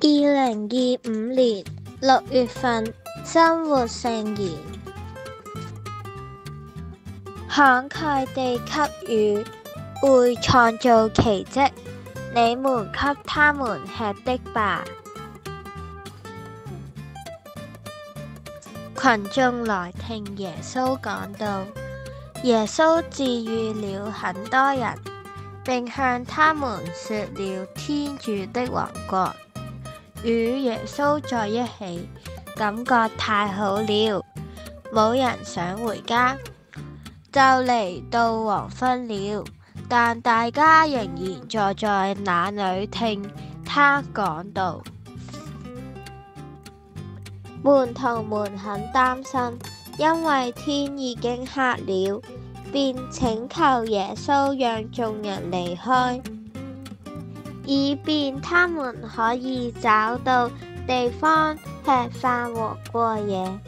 2025年6月份生活聖言，慷慨地給予會創造奇蹟，你們給他們吃的吧。群眾來聽耶穌講道，耶穌治癒了很多人，並向他們說了天主的王國。與耶穌在一起，感覺太好了，冇人想回家。就嚟到黃昏了，但大家仍然坐在那裡聽他講道。門徒們很擔心，因為天已經黑了，便請求耶穌讓眾人離開，以便他們可以找到地方吃飯和過夜。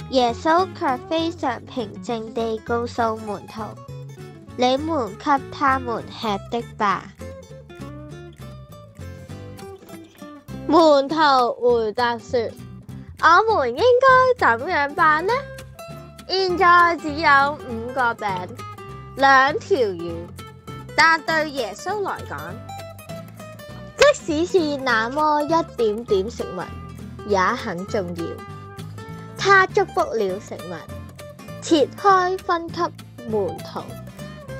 耶穌卻非常平靜地告訴門徒：你們給他們吃的吧。門徒回答說：我們應該怎樣辦呢？現在只有5個餅、2條魚，但對耶穌來講，即使是那麼一點點食物也很重要。他祝福了食物，切開分給門徒，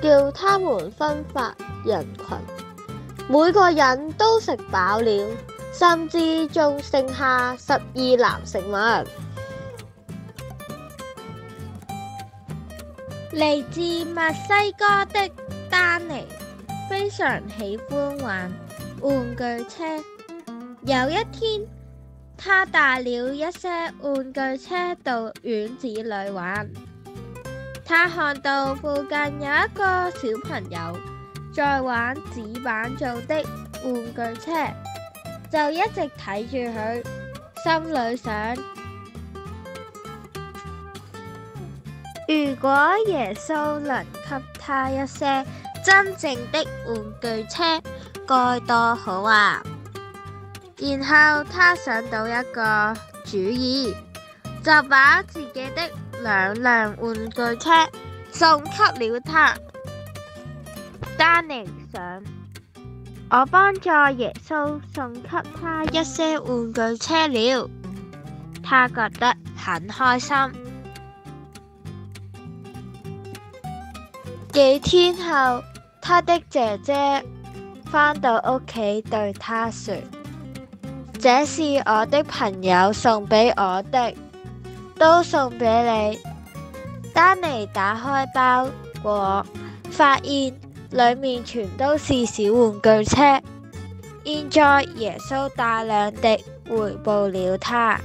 叫他們分發人群。每個人都食飽了，甚至仲剩下12籃食物。嚟自墨西哥的丹尼非常喜歡玩玩具車。有一天，他帶了一些玩具車到院子裏玩。他看到附近有一個小朋友在玩紙板做的玩具車，就一直睇住佢，心裏想：如果耶穌能給他一些真正的玩具車，該多好啊！然後他想到一個主意，就把自己的2輛玩具車送給了他。丹尼想：我幫助耶穌送給他一些玩具車了，他覺得很開心。幾天後，他的姐姐返到屋企對他說：這是我的朋友送俾我的，都送俾你。丹尼打開包裹，發現裡面全都是小玩具車。現在耶穌大量地回報了他。